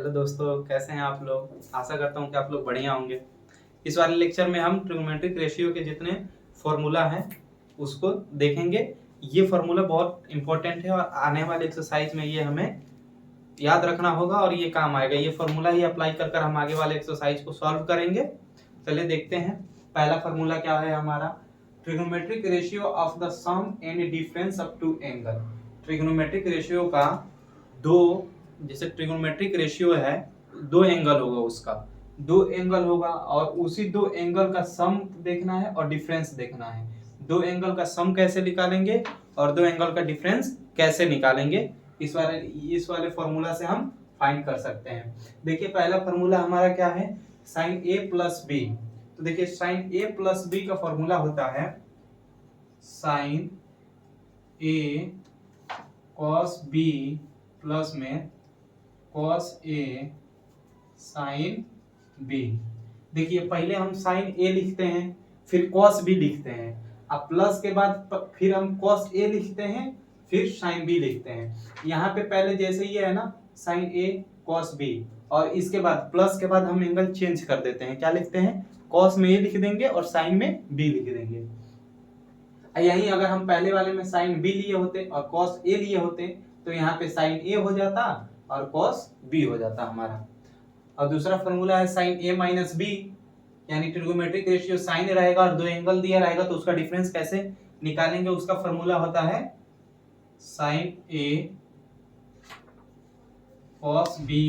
Hello दोस्तों, कैसे हैं आप लोग। आशा करता हूं कि आप लोग बढ़िया होंगे। इस वाले लेक्चर में हम ट्रिग्नोमेट्रिक रेशियो के जितने फॉर्मूला हैं उसको देखेंगे। ये फॉर्मूला बहुत इंपॉर्टेंट है और आने वाले एक्सरसाइज में ये हमें याद रखना होगा और ये काम आएगा। ये फॉर्मूला ही अप्लाई कर कर हम आगे वाले एक्सरसाइज को सॉल्व करेंगे। चलिए देखते हैं पहला फॉर्मूला क्या है हमारा। Trigonometric ratio of the sum and difference up to angle. Trigonometric ratio का दो, जैसे ट्रिग्नोमेट्रिक रेशियो है, दो एंगल होगा, उसका दो एंगल होगा और उसी दो एंगल का सम देखना है और डिफरेंस देखना है। दो एंगल का सम कैसे निकालेंगे और दो एंगल का डिफरेंस कैसे निकालेंगे, इस वाले फॉर्मूला से हम फाइंड कर सकते हैं। देखिए पहला फॉर्मूला हमारा क्या है, साइन ए प्लस बी। तो देखिए साइन ए प्लस बी का फॉर्मूला होता है sine A cos B plus में कॉस ए साइन बी। देखिए पहले हम साइन ए लिखते हैं, फिर कॉस बी लिखते हैं, अब प्लस के बाद फिर हम कॉस ए लिखते हैं, फिर साइन बी लिखते हैं। यहाँ पे पहले जैसे ये है ना, साइन ए कॉस बी, और इसके बाद प्लस के बाद हम एंगल चेंज कर देते हैं। क्या लिखते हैं, कॉस में ए लिख देंगे और साइन में बी लिख देंगे। यही अगर हम पहले वाले में साइन बी लिए होते और कॉस ए लिए होते तो यहाँ पे साइन ए हो जाता और कॉस बी हो जाता हमारा। और दूसरा फॉर्मूला है साइन ए माइनस बी, यानी ट्रिग्नोमेट्रिक रेशियो साइन रहेगा और दो एंगल दिया रहेगा तो उसका डिफरेंस कैसे निकालेंगे। उसका फॉर्मूला होता है sine A cos B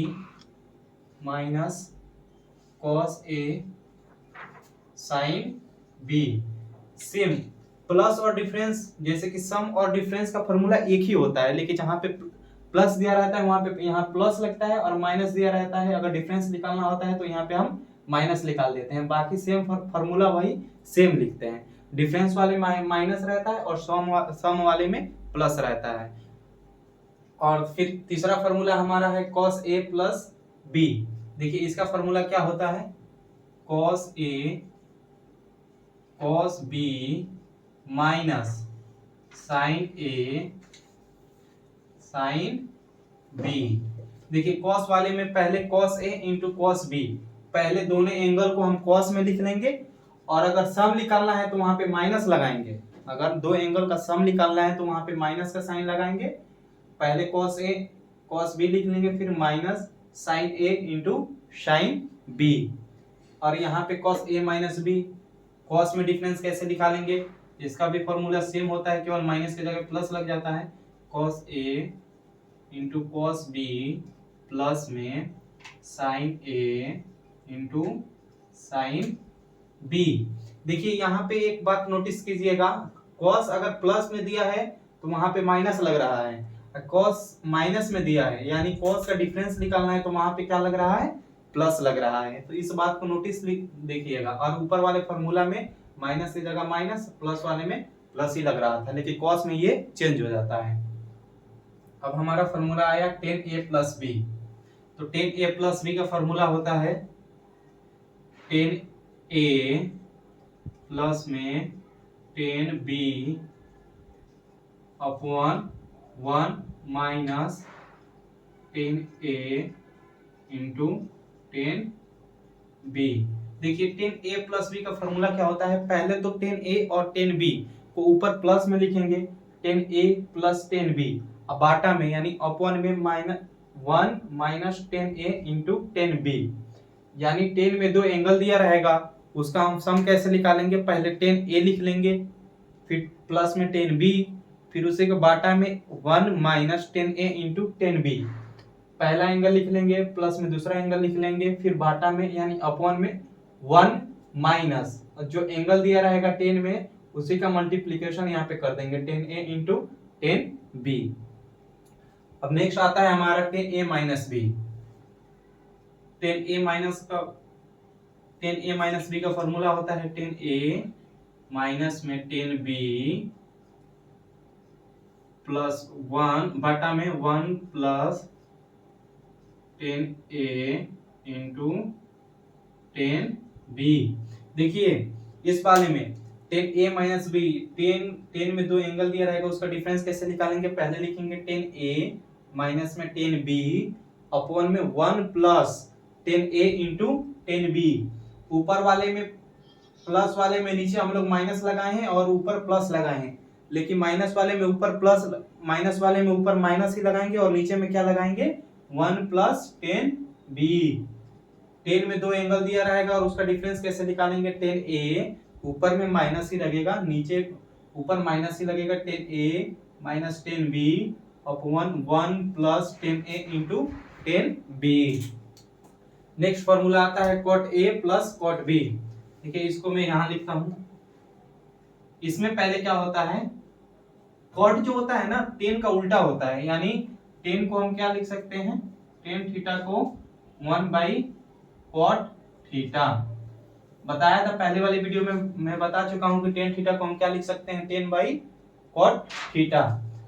minus cos A sine B. Same plus और डिफरेंस, जैसे कि सम और डिफरेंस का फॉर्मूला एक ही होता है, लेकिन जहां पे प्लस दिया रहता है वहां पे यहाँ प्लस लगता है और माइनस दिया रहता है, अगर डिफरेंस निकालना होता है तो यहाँ पे हम माइनस निकाल देते हैं। बाकी सेम फॉर्मूला वही सेम लिखते हैं। डिफरेंस वाले माइनस रहता है और सम वाले में प्लस रहता है। और फिर तीसरा फॉर्मूला हमारा है कॉस ए प्लस बी। देखिए इसका फॉर्मूला क्या होता है, cos A cos B minus sign A sine B. देखिए कॉस वाले में पहले cos A into cos B, पहले दोनों एंगल को हम कॉस में लिख लेंगे और अगर सम निकालना है तो वहां पे माइनस लगाएंगे। अगर दो एंगल का सम निकालना है तो वहां पे माइनस का साइन लगाएंगे। पहले कॉस ए कॉस बी लिख लेंगे, फिर माइनस साइन ए इंटू साइन बी। और यहाँ पे cos A minus B, cos में डिफरेंस कैसे निकालेंगे, इसका भी फॉर्मूला सेम होता है, केवल माइनस की जगह प्लस लग जाता है। Cos A into cos B plus में साइन ए इंटू साइन बी। देखिए यहाँ पे एक बात नोटिस कीजिएगा, कॉस अगर प्लस में दिया है तो वहां पे माइनस लग रहा है, कॉस माइनस में दिया है यानी कॉस का डिफरेंस निकालना है तो वहां पे क्या लग रहा है, प्लस लग रहा है। तो इस बात को नोटिस देखिएगा। और ऊपर वाले फॉर्मूला में माइनस की जगह माइनस, प्लस वाले में प्लस ही लग रहा था, लेकिन कॉस में ये चेंज हो जाता है। अब हमारा फॉर्मूला आया टेन ए प्लस बी। तो टेन ए प्लस बी का फॉर्मूला होता है टेन ए प्लस में ten B upon one minus ten A into ten B. देखिए टेन ए प्लस बी का फॉर्मूला क्या होता है, पहले तो टेन ए और टेन बी को ऊपर प्लस में लिखेंगे, ten A plus ten B, अब बाटा में यानी अपॉन में minus one minus ten A into ten B, यानी टेन में दो एंगल दिया रहेगा, उसका हम सम कैसे निकालेंगे, पहले टेन ए लिख लेंगे, फिर प्लस में टेन बी, फिर उसी के बाटा में one minus ten A into ten B. पहला एंगल लिख लेंगे, प्लस में दूसरा एंगल लिख लेंगे, फिर बाटा में यानी अपॉन में वन माइनस जो एंगल दिया रहेगा टेन में उसी का मल्टीप्लीकेशन यहाँ पे कर देंगे, ten A into ten B. अब नेक्स्ट आता है हमारा टेन ए माइनस बी। टेन ए माइनस बी का फॉर्मूला होता है टेन ए माइनस में टेन बी प्लस वन बाटा में one plus ten A into ten B. देखिए इस वाले में टेन ए माइनस बी, टेन में दो एंगल दिया रहेगा, उसका डिफरेंस कैसे निकालेंगे, पहले लिखेंगे टेन ए माइनस में टेन बी अपॉन में 1 प्लस 10a इंटू 10b। ऊपर वाले में प्लस वाले में नीचे हम लोग माइनस लगाए हैं और ऊपर प्लस लगाए हैं, लेकिन माइनस वाले में ऊपर प्लस, माइनस वाले में ऊपर माइनस ही लगाएंगे और नीचे में क्या लगाएंगे 1 प्लस 10b। 10 में दो एंगल दिया रहेगा और उसका डिफरेंस कैसे निकालेंगे 10a, ऊपर में माइनस ही लगेगा, नीचे ऊपर माइनस ही लगेगा 10a minus 10b upon 1 plus 10a into 10b। Next formula आता है cot a plus cot b। देखिए इसको मैं यहां लिखता हूं। इसमें पहले क्या होता है, कॉट जो होता है ना 10 का उल्टा होता है, यानी 10 को हम क्या लिख सकते हैं, 10 थीटा को 1 बाई कॉट थीटा। बताया था पहले वाली वीडियो में, मैं बता चुका हूं कि 10 थीटा को हम क्या लिख सकते हैं 10 बाई कॉट थीटा।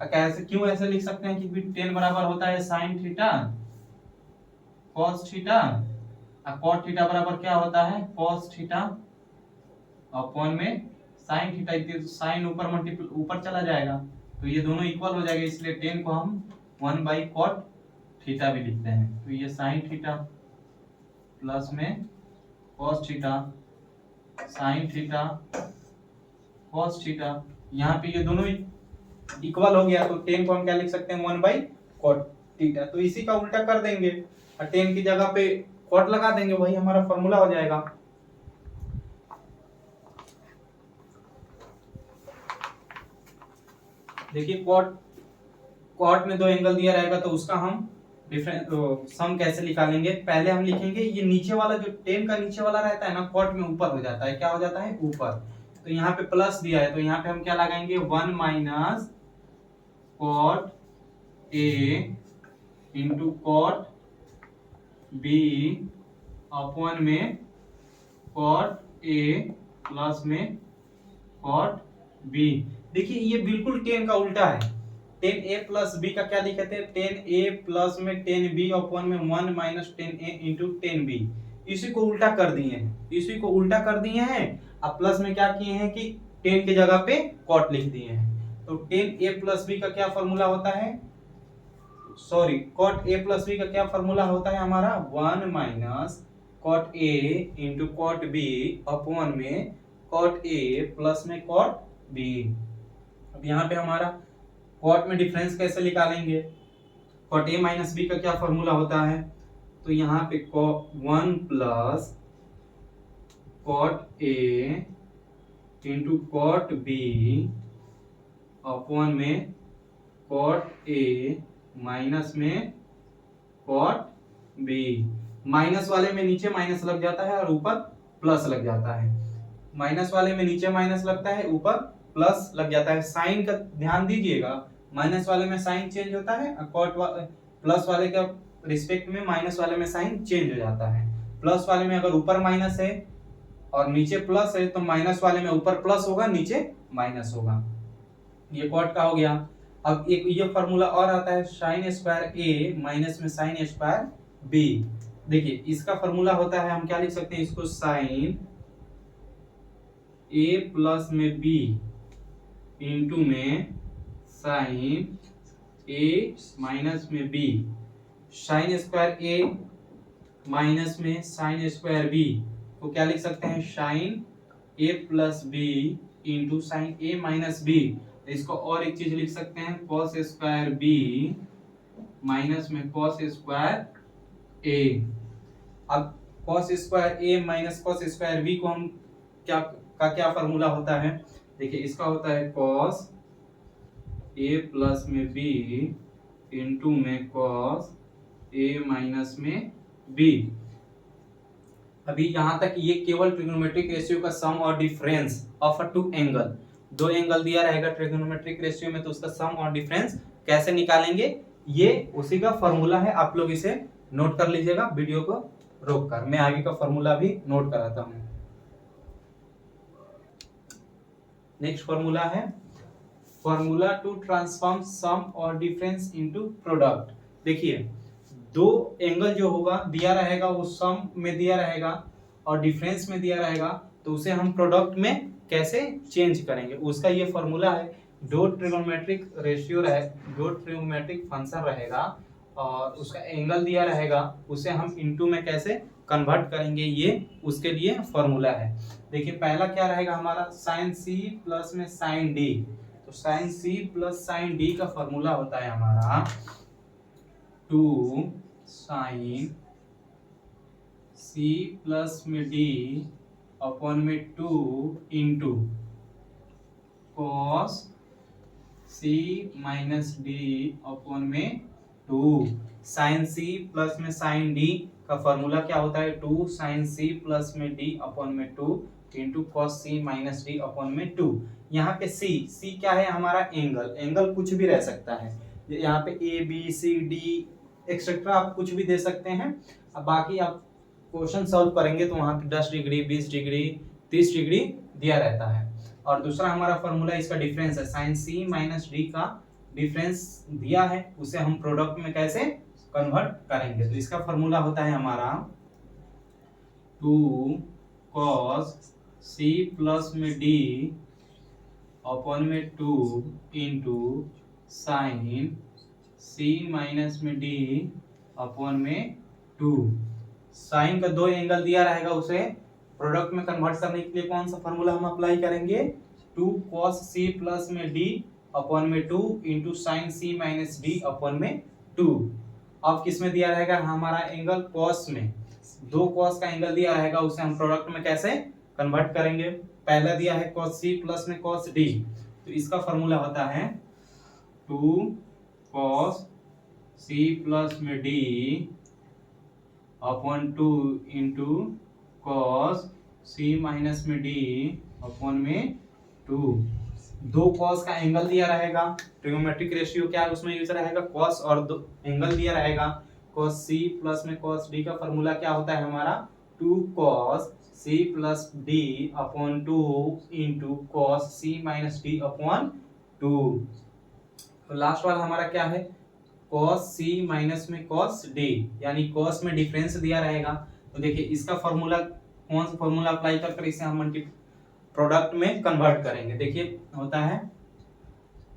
कैसे, क्यों ऐसे लिख सकते हैं, क्योंकि 10 बराबर होता है साइन थीटा कॉस थीटा, और कॉट थीटा बराबर क्या होता है कॉस थीटा अपॉन में साइन थीटा। साइन ऊपर चला जाएगा तो ये दोनों इक्वल हो जाएगा, इसलिए 10 को हम 1 बाई कॉट थीटा भी लिखते हैं। तो ये साइन थीटा प्लस में cos theta sine theta cos theta, यहाँ पे ये दोनों इक्वल हो गया तो 10 को हम क्या लिख सकते हैं 1 बाई कॉट थीटा। तो इसी का उल्टा कर देंगे और 10 की जगह पे कॉट लगा देंगे, वही हमारा फॉर्मूला हो जाएगा। देखिए कॉट में दो एंगल दिया रहेगा तो उसका हम डिफरेंस सम कैसे निकालेंगे। पहले हम लिखेंगे ये नीचे वाला जो 10 का नीचे वाला रहता है ना कॉट में ऊपर हो जाता है, क्या हो जाता है ऊपर। तो यहाँ पे प्लस दिया है तो यहाँ पे हम क्या लगाएंगे 1 minus cot A into cot B upon में कॉट ए प्लस में कॉट बी। देखिए ये बिल्कुल 10 का उल्टा है, 10a प्लस b का क्या लिखे थे 10a प्लस में 10b अपॉन में 1 माइनस 10a इंटू 10b। इसी को उल्टा कर दिए हैं, इसी को उल्टा कर दिए हैं। अब प्लस में क्या किए हैं कि 10 के जगह पे कॉट लिख दिए हैं। तो 10a प्लस b का क्या फॉर्मूला होता है, sorry cot a plus b का क्या फॉर्मूला होता है हमारा 1 minus cot a into cot b upon में कॉट a प्लस में कॉट b। अब यहाँ पे हमारा कॉट में डिफरेंस कैसे निकालेंगे, कॉट a माइनस b का क्या फॉर्मूला होता है, तो यहाँ पे 1 plus cot a into cot b upon में कॉट a माइनस में कॉट b। माइनस वाले में नीचे माइनस लग जाता है और ऊपर प्लस लग जाता है, माइनस वाले में नीचे माइनस लगता है ऊपर प्लस लग जाता है। साइन का ध्यान दीजिएगा, माइनस वाले में साइन चेंज होता है और कॉट प्लस वाले का रिस्पेक्ट में माइनस वाले में साइन चेंज हो जाता है। प्लस वाले में अगर ऊपर माइनस है और नीचे प्लस है तो माइनस वाले में ऊपर प्लस होगा नीचे माइनस होगा। ये कॉट का हो गया। अब एक ये फॉर्मूला और आता है साइन स्क्वायर ए माइनस में साइन स्क्वायर बी। देखिए इसका फॉर्मूला होता है, हम क्या लिख सकते हैं इसको साइन ए प्लस में बी इंटू में साइन ए माइनस में बी। साइन स्क्वायर ए माइनस में साइन स्क्वायर बी को क्या लिख सकते हैं sign A plus B into sine A minus B. इसको और एक चीज लिख सकते हैं cos स्क्वायर बी माइनस में cos स्क्वायर ए। अब cos स्क्वायर ए माइनस cos स्क्वायर बी को हम क्या फॉर्मूला होता है, देखिए इसका होता है cos ए प्लस में बी इंटू में cos ए माइनस में बी। अभी यहाँ तक ये केवल ट्रिग्नोमेट्रिक रेशियो का सम और difference of a two angle, दो एंगल दिया रहेगा ट्रिग्नोमेट्रिक रेशियो में तो उसका सम और डिफरेंस कैसे निकालेंगे ये उसी का फॉर्मूला है। आप लोग इसे नोट कर लीजिएगा, वीडियो को रोक कर मैं आगे का फॉर्मूला भी नोट कराता हूं। नेक्स्ट फॉर्मूला है फॉर्मूला टू ट्रांसफॉर्म सम और डिफरेंस इनटू प्रोडक्ट। देखिए दो एंगल जो होगा दिया रहेगा वो सम में दिया रहेगा और डिफरेंस में दिया रहेगा, तो उसे हम प्रोडक्ट में कैसे चेंज करेंगे उसका ये फॉर्मूला है। दो ट्रिगोनोमेट्रिक रेशियो रहे, दो ट्रिगोनोमेट्रिक फंक्शन रहेगा और उसका एंगल दिया रहेगा उसे हम इनटू में कैसे कन्वर्ट करेंगे, ये उसके लिए फॉर्मूला है। देखिए पहला क्या रहेगा हमारा, साइन सी प्लस में साइन डी। तो sine C plus sine D का फॉर्मूला होता है हमारा 2 साइन सी प्लस में डी अपॉन में 2 into cos C minus D upon में 2। साइन सी प्लस में साइन डी का फॉर्मूला क्या होता है, 2 साइन सी प्लस में डी अपॉन में 2 into cos C minus D upon में 2। यहाँ पे सी क्या है हमारा, एंगल। एंगल कुछ भी रह सकता है, यहाँ पे A B C D etcetera आप कुछ भी दे सकते हैं। अब बाकी आप क्वेश्चन सॉल्व करेंगे तो वहां पे 10 डिग्री 20 डिग्री 30 डिग्री दिया रहता है। और दूसरा हमारा फॉर्मूला इसका डिफरेंस है, साइन सी माइनस डी का डिफरेंस दिया है, उसे हम प्रोडक्ट में कैसे कन्वर्ट करेंगे। तो इसका फॉर्मूला होता है हमारा 2 cos सी प्लस में डी अपॉन में 2 इंटू साइन सी माइनस में डी अपॉन में 2। साइन का 2 एंगल दिया रहेगा, उसे प्रोडक्ट में कन्वर्ट करने के लिए कौन सा फॉर्मूला हम अप्लाई करेंगे, 2 cos c प्लस में d अपॉन में 2 into sine C minus D upon में 2। अब किस में दिया रहेगा हमारा एंगल, cos में 2 cos का एंगल दिया रहेगा, उसे हम प्रोडक्ट में कैसे कन्वर्ट करेंगे। पहला दिया है cos c प्लस में cos d, तो इसका फॉर्मूला होता है 2 cos c प्लस में d upon 2 into cos C minus में डी अपॉन में 2। 2 कॉस का एंगल दिया रहेगा, ट्रिगोनोमेट्रिक रेशियो क्या है उसमें यूज रहेगा कॉस, और 2 एंगल दिया रहेगा कॉस सी प्लस में कॉस डी का फॉर्मूला क्या होता है हमारा 2 cos C plus D upon 2 into cos C minus D upon 2। तो लास्ट वाला हमारा क्या है, cos c माइनस में cos d, यानी cos में डिफरेंस दिया रहेगा। तो देखिए इसका फॉर्मूला कौन सा फॉर्मूला अप्लाई कर इसे हम प्रोडक्ट में कन्वर्ट करेंगे। देखिए होता है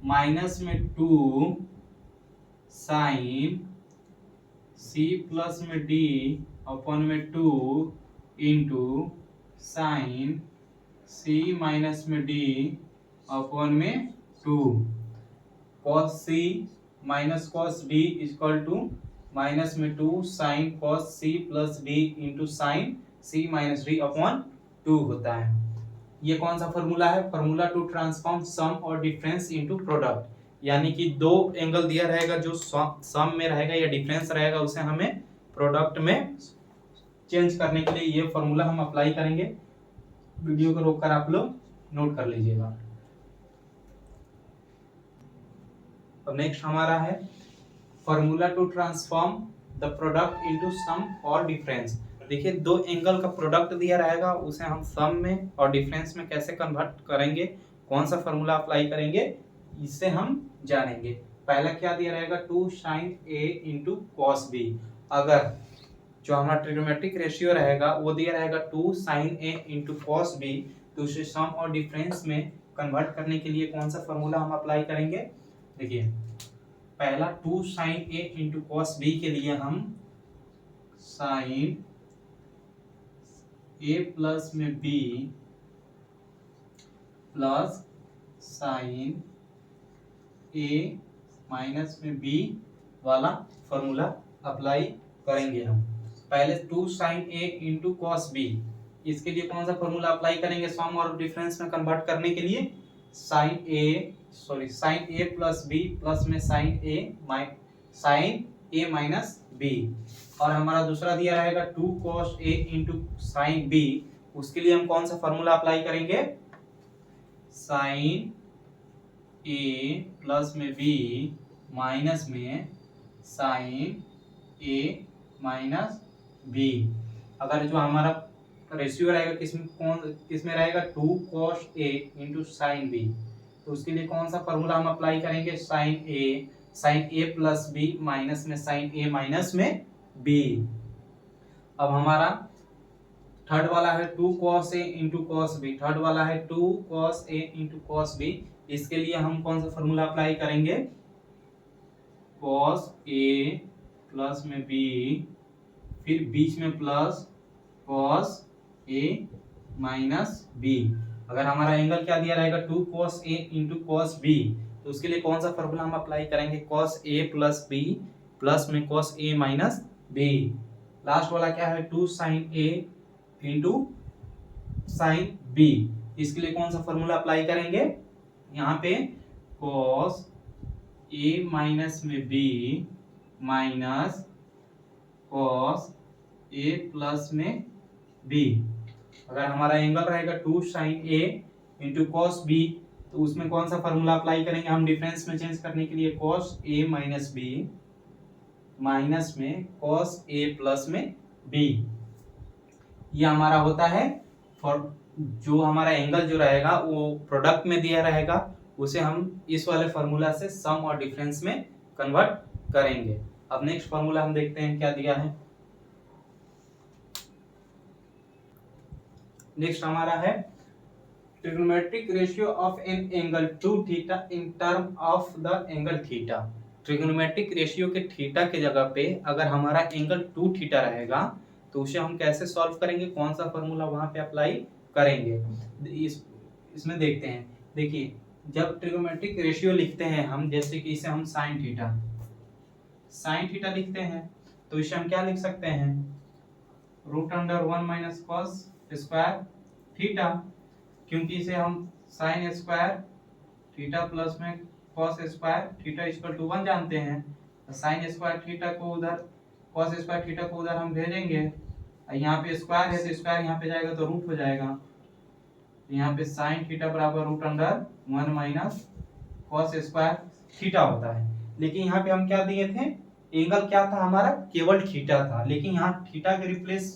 माइनस में 2 साइन c प्लस में d अपॉन में 2 इंटू साइन c माइनस में d अपॉन में 2। cos c माइनस cos D equal to minus में 2 sine cos C plus D into sine C minus D upon 2 होता है। ये कौन सा फॉर्मूला है, फॉर्मूला टू ट्रांसफॉर्म सम और डिफरेंस इनटू प्रोडक्ट, यानी कि 2 एंगल दिया रहेगा जो सम में रहेगा या डिफरेंस रहेगा, उसे हमें प्रोडक्ट में चेंज करने के लिए ये फॉर्मूला हम अप्लाई करेंगे। वीडियो को रोककर आप लोग नोट कर लीजिएगा। अब नेक्स्ट हमारा है formula to transform the product into sum और डिफरेंस। देखिए 2 एंगल का प्रोडक्ट दिया रहेगा, उसे हम सम में और डिफरेंस में कैसे कन्वर्ट करेंगे, कौन सा फॉर्मूला अप्लाई करेंगे, इससे हम जानेंगे। पहला क्या दिया रहेगा 2 साइन ए इंटू कॉस बी। अगर जो हमारा ट्रिगोनोमेट्रिक रेशियो रहेगा वो दिया रहेगा 2 साइन ए इंटू कॉस बी, तो उसे सम और डिफरेंस में कन्वर्ट करने के लिए कौन सा फॉर्मूला हम अप्लाई करेंगे। देखिए पहला 2 साइन ए इंटू कॉस बी के लिए हम साइन ए प्लस में B plus sign A minus में बी वाला फॉर्मूला अप्लाई करेंगे। हम पहले 2 साइन ए इंटू कॉस बी, इसके लिए कौन सा फॉर्मूला अप्लाई करेंगे सम और डिफरेंस में कन्वर्ट करने के लिए, sign A plus B plus में साइन ए माइनस बी। और हमारा दूसरा दिया रहेगा 2 cos A into sine B, उसके लिए हम कौन सा फॉर्मूला अप्लाई करेंगे, साइन ए प्लस में बी माइनस में साइन ए माइनस बी। अगर जो हमारा रेशियो रहेगा किसमें रहेगा 2 cos A into sine B, तो उसके लिए कौन सा फॉर्मूला हम अप्लाई करेंगे, sign A plus B minus में साइन ए माइनस में बी। अब हमारा थर्ड वाला है 2 cos A into cos B, third वाला है 2 cos A into cos B, इसके लिए हम कौन सा फॉर्मूला अप्लाई करेंगे, cos ए प्लस में बी, फिर बीच में plus cos A minus B. अगर हमारा एंगल क्या दिया रहेगा 2 cos a into cos B, तो उसके लिए कौन सा फॉर्मूला हम अप्लाई करेंगे, cos a plus B plus में cos a minus B. Last वाला क्या है 2 sin a into sin b, इसके लिए कौन सा फॉर्मूला अप्लाई करेंगे, यहाँ पे cos a माइनस में b minus cos a plus में b। अगर हमारा एंगल रहेगा 2 sin a into cos b, तो उसमें कौन सा फॉर्मूला अप्लाई करेंगे हम डिफरेंस में चेंज करने के लिए, cos a minus b minus में cos a प्लस में b। ये हमारा होता है फॉर जो हमारा एंगल जो रहेगा वो प्रोडक्ट में दिया रहेगा, उसे हम इस वाले फॉर्मूला से सम और डिफरेंस में कन्वर्ट करेंगे। अब नेक्स्ट फॉर्मूला हम देखते हैं क्या दिया है। नेक्स्ट हमारा है trigonometric ratio of an angle 2 theta in term of the angle theta. Trigonometric ratio के थीटा के जगह पे अगर हमारा एंगल 2 थीटा रहेगा तो उसे हम कैसे सॉल्व करेंगे, कौन सा फॉर्मूला वहां पे अप्लाई करेंगे, इसमें देखते हैं। देखिए जब ट्रिग्नोमेट्रिक रेशियो लिखते हैं हम, जैसे कि इसे हम साइन थीटा लिखते हैं, तो इसे हम क्या लिख सकते हैं, root under 1 minus cos square theta, क्योंकि इसे हम साइन स्क्वायर थीटा प्लस में cos square theta equal to 1 जानते हैं। साइन स्क्वायर थीटा को उधर, कॉस स्क्वायर थीटा को उधर हम भेजेंगे, यहाँ पे स्क्वायर है तो स्क्वायर यहाँ पे जाएगा तो रूट हो जाएगा। यहाँ पे साइन थीटा बराबर root under 1 minus cos square theta होता है। लेकिन यहाँ पे हम क्या दिए थे, एंगल क्या था हमारा, केवल थीटा था, लेकिन यहाँ थीटा के रिप्लेस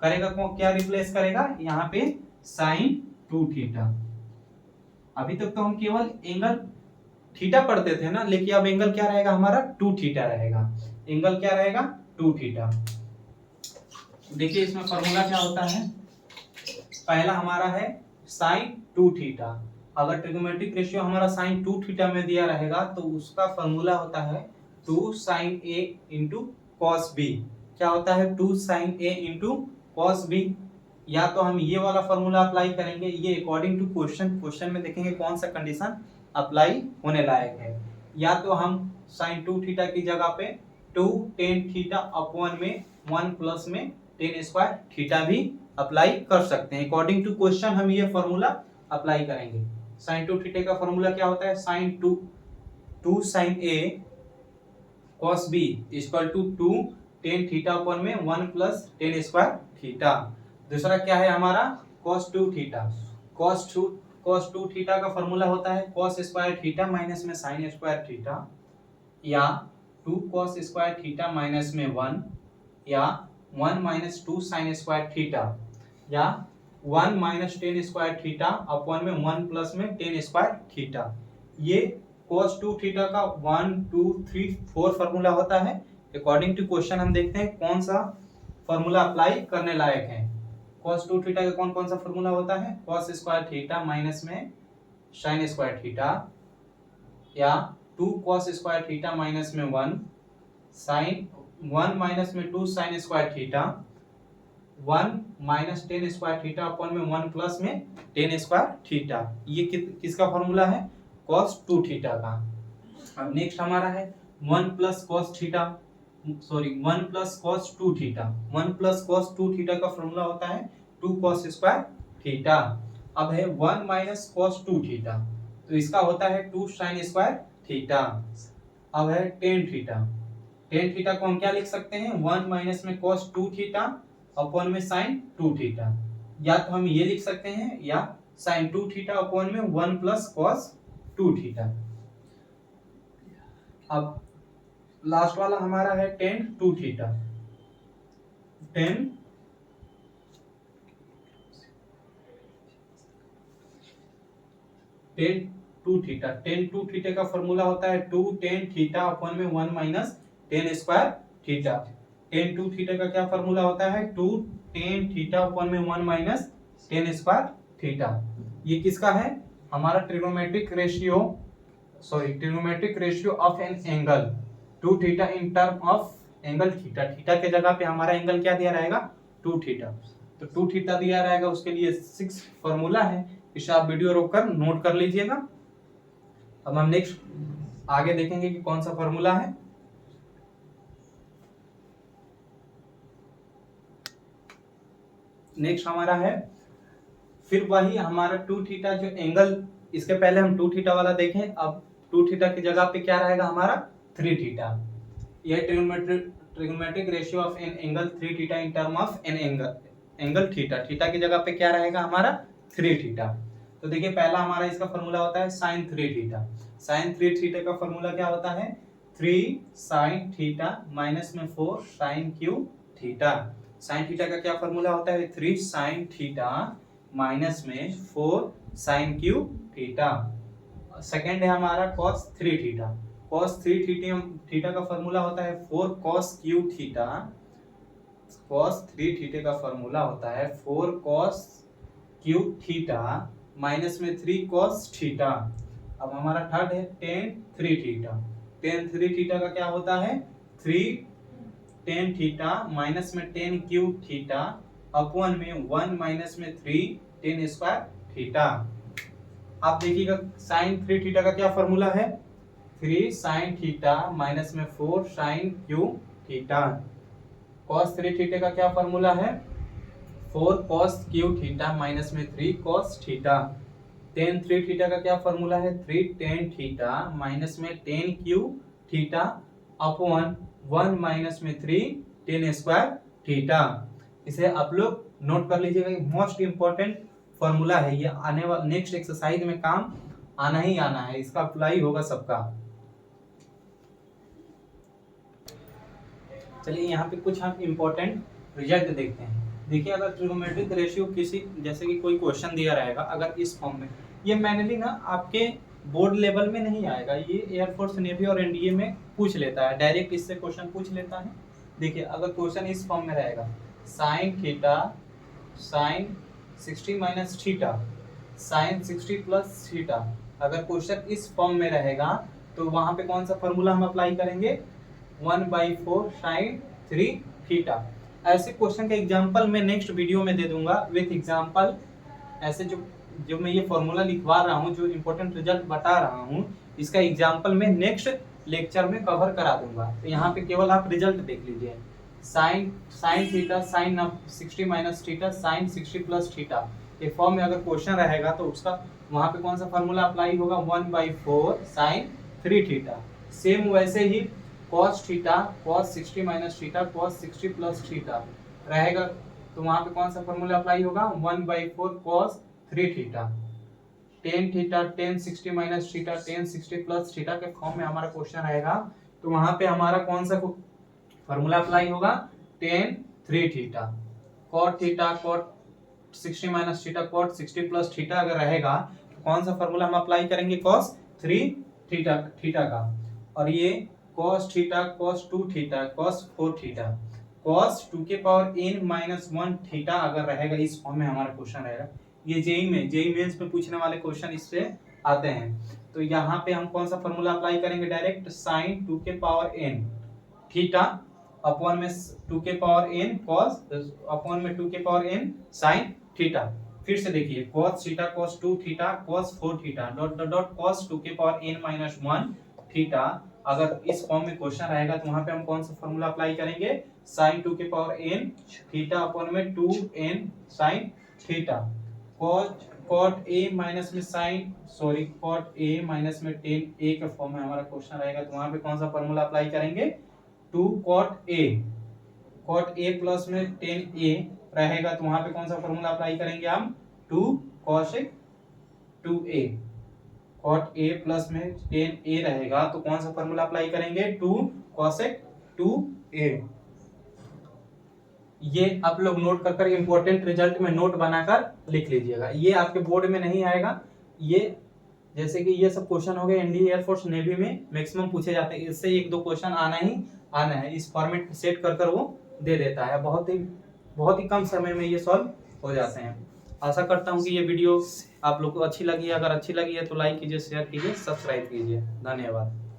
करेगा, क्या रिप्लेस करेगा, यहाँ पे साइन 2 थीटा। अभी तक तो हम केवल एंगल थीटा पढ़ते थे ना, लेकिन अब एंगल क्या रहेगा हमारा 2 थीटा रहेगा। एंगल क्या रहेगा 2 थीटा। देखिए इसमें फॉर्मूला क्या होता है, पहला हमारा है साइन 2 थीटा। अगर ट्रिग्नोमेट्रिक रेशियो हमारा साइन 2 थीटा में दिया रहेगा तो उसका फॉर्मूला होता है 2 sin a into cos B. क्या होता है 2 sin a into cos B. या तो हम ये वाला फॉर्मूला अप्लाई करेंगे, ये अकॉर्डिंग टू क्वेश्चन में देखेंगे कौन सा कंडीशन अप्लाई होने लायक है। या तो हम sin 2 थीटा की जगह पे 2 tan थीटा अपॉन में 1 प्लस में tan स्क्वायर थीटा भी अप्लाई कर सकते हैं। अकॉर्डिंग टू क्वेश्चन हम ये फॉर्मूला अप्लाई करेंगे। sin 2 थीटा का फॉर्मूला क्या होता है, sin 2 sin a cos b equal to 2 tan theta upon में 1 प्लस tan स्क्वायर थीटा। दूसरा क्या है हमारा cos 2 थीटा। cos 2 थीटा का फॉर्मूला होता है cos स्क्वायर थीटा माइनस में sin स्क्वायर थीटा, या 2 cos स्क्वायर थीटा माइनस में 1, या 1 माइनस 2 sin स्क्वायर थीटा, या 1 minus tan square theta upon में 1 प्लस में tan स्क्वायर थीटा। ये cos 2 थीटा का 1 2 3 4 फॉर्मूला होता है। अकॉर्डिंग टू क्वेश्चन हम देखते हैं कौन सा फॉर्मूला अप्लाई करने लायक है। cos 2 थीटा का कौन कौन सा फॉर्मूला होता है, cos स्क्वायर थीटा माइनस में sin स्क्वायर थीटा, या 2 cos स्क्वायर थीटा माइनस में 1 sin 1 माइनस में 2 sin square theta, 1 minus tan square theta upon में 1 प्लस में tan स्क्वायर थीटा। ये किसका फॉर्मूला है, cos 2 थीटा का। अब नेक्स्ट हमारा है 1 plus cos theta, sorry 1 plus cos 2 theta. 1 plus cos 2 theta का फॉर्मूला होता है 2 cos स्क्वायर थीटा। अब है 1 माइनस cos 2 थीटा, तो इसका होता है 2 sin स्क्वायर थीटा। अब है tan थीटा। tan थीटा को हम क्या लिख सकते हैं, 1 माइनस में cos 2 थीटा अपॉन में sin 2 थीटा। या तो हम ये लिख सकते हैं, या sin 2 थीटा अपॉन में 1 प्लस cos 2 थीटा। अब लास्ट वाला हमारा है tan 2 theta. tan 2 theta. tan 2 theta का फॉर्मूला होता है 2 tan थीटा अपॉन में 1 minus tan square theta. tan 2 theta का क्या फॉर्मूला होता है, 2 tan थीटा अपॉन में 1 माइनस tan स्क्वायर थीटा। ये किसका है, हमारा trigonometric ratio of an angle 2 theta in term of angle theta, theta के जगह पे हमारा एंगल क्या दिया रहेगा 2 थीटा, तो 2 थीटा दिया रहेगा, उसके लिए 6 फॉर्मूला है, इसे आप वीडियो रोककर नोट कर लीजिएगा। अब हम नेक्स्ट आगे देखेंगे कि कौन सा फॉर्मूला है। नेक्स्ट हमारा है फिर वही हमारा 2 थीटा जो एंगल, इसके पहले हम 2 थीटा वाला देखें, अब 2 थीटा की जगह पे क्या रहेगा हमारा 3 थीटा। यह trigonometric ratio of an angle 3 theta in term of an angle theta, theta की जगह पे क्या रहेगा हमारा 3 थीटा। तो देखिए पहला हमारा इसका फॉर्मूला होता है sin 3 थीटा, sin 3 थीटा का फॉर्मूला क्या होता है 3 sin थीटा माइनस में 4 sin Q theta. sin theta का क्या फॉर्मूला होता है 3 sin थीटा माइनस में 4 sin क्यू थीटा। सेकेंड है हमारा cos 3 थीटा, cos 3 थीटा का फॉर्मूला होता है 4 cos Q theta, cos 3 theta का फॉर्मूला होता है 4 cos क्यू थीटा माइनस में 3 cos थीटा। अब हमारा थर्ड है tan 3 थीटा, tan 3 थीटा का क्या होता है 3 tan थीटा माइनस में tan क्यू थीटा अपॉन में 1 माइनस में 3 tan स्क्वायर थीटा। आप देखिएगा sin 3 थीटा का क्या फॉर्मूला है 3 sin थीटा माइनस में 4 sin Q theta. cos 3 theta का क्या फॉर्मूला है 4 cos क्यू थीटा माइनस में 3 cos थीटा। tan 3 थीटा का क्या फॉर्मूला है 3 tan थीटा माइनस में tan Q theta upon 1 minus में 3 tan स्क्वायर थीटा। इसे आप लोग नोट कर लीजिएगा, मोस्ट इंपॉर्टेंट फॉर्मूला है ये, आने वाले नेक्स्ट एक्सरसाइज में काम आना ही आना है, इसका अप्लाई होगा सबका। चलिए यहाँ पे कुछ हम इंपॉर्टेंट रिजल्ट देखते हैं। देखिए अगर ट्रिग्नोमेट्रिक रेशियो किसी, जैसे कि कोई क्वेश्चन दिया रहेगा अगर इस फॉर्म में, ये मैनुअली ना आपके बोर्ड लेवल में नहीं आएगा, ये एयरफोर्स नेवी और एनडीए में पूछ लेता है, डायरेक्ट इससे क्वेश्चन पूछ लेता है। देखिए अगर क्वेश्चन इस फॉर्म में रहेगा sine theta sine 60 minus theta sine 60 plus theta, अगर क्वेश्चन इस फॉर्म में रहेगा तो वहां पे कौन सा फॉर्मूला हम अप्लाई करेंगे 1/4 sin 3 थीटा। ऐसे क्वेश्चन का एग्जांपल मैं नेक्स्ट वीडियो में दे दूंगा विथ एग्जांपल। ऐसे जो मैं ये फॉर्मूला लिखवा रहा हूँ, जो इंपॉर्टेंट रिजल्ट बता रहा हूँ, इसका एग्जांपल मैं नेक्स्ट लेक्चर में कवर करा दूंगा। तो यहाँ पे केवल आप रिजल्ट देख लीजिए, sine theta sine 60 minus theta sine 60 plus theta, ये फॉर्म में अगर क्वेश्चन रहेगा तो उसका वहां पे कौन सा फॉर्मूला अप्लाई होगा 1/4 sin 3 थीटा। सेम वैसे ही cos theta cos 60 minus theta cos 60 plus theta रहेगा, तो वहां पे कौन सा फॉर्मूला अप्लाई होगा 1/4 cos 3 theta. tan theta tan 60 minus theta tan 60 plus theta के फॉर्म में हमारा क्वेश्चन रहेगा, तो वहां पे हमारा कौन सा फॉर्मूला अप्लाई होगा tan 3 theta. cot theta cot 60 minus theta cot 60 plus theta अगर रहेगा तो कौन सा फॉर्मूला हम अप्लाई करेंगे cos 3 थीटा का। और ये cos theta cos 2 theta cos 4 theta cos 2 के पावर n माइनस 1 थीटा अगर रहेगा, इस फॉर्म में हमारा क्वेश्चन रहेगा। ये जेई मेंस में पूछने वाले क्वेश्चन इससे आते हैं। तो यहाँ पे हम कौन सा फॉर्मूला अप्लाई करेंगे डायरेक्ट sin 2 के पावर n थीटा अपॉन में 2 के पावर n cos अपॉन में 2 के पावर n sin थीटा। फिर से देखिए cos theta cos 2 theta cos 4 theta dot dot dot cos 2 के पावर n माइनस 1 थीटा। अगर इस फॉर्म में क्वेश्चन रहेगा तो वहां पे हम कौन सा फॉर्मूला अप्लाई करेंगे sin 2 के पावर n थीटा अपॉन में 2n sin theta. cot a minus में cot a माइनस में tan a का फॉर्म में हमारा क्वेश्चन रहेगा, तो वहां पे कौन सा फॉर्मूला अप्लाई करेंगे 2 cot a प्लस में tan a रहेगा, तो वहां पे कौन सा फॉर्मूला अप्लाई करेंगे हम 2 cosec 2a। cot a plus में tan a रहेगा तो कौन सा फॉर्मूला अप्लाई करेंगे 2 cosec 2a। ये आप लोग नोट कर इंपॉर्टेंट रिजल्ट में नोट बनाकर लिख लीजिएगा, ये आपके बोर्ड में नहीं आएगा। ये जैसे कि ये सब क्वेश्चन हो गए एनडीए एयरफोर्स नेवी में मैक्सिमम पूछे जाते हैं, इससे एक दो क्वेश्चन आना है, इस फॉर्मेट सेट कर वो दे देता है, बहुत ही कम समय में ये सॉल्व हो जाते हैं। आशा करता हूँ कि ये वीडियो आप लोग को अच्छी लगी है, अगर अच्छी लगी है तो लाइक कीजिए, शेयर कीजिए, सब्सक्राइब कीजिए। धन्यवाद।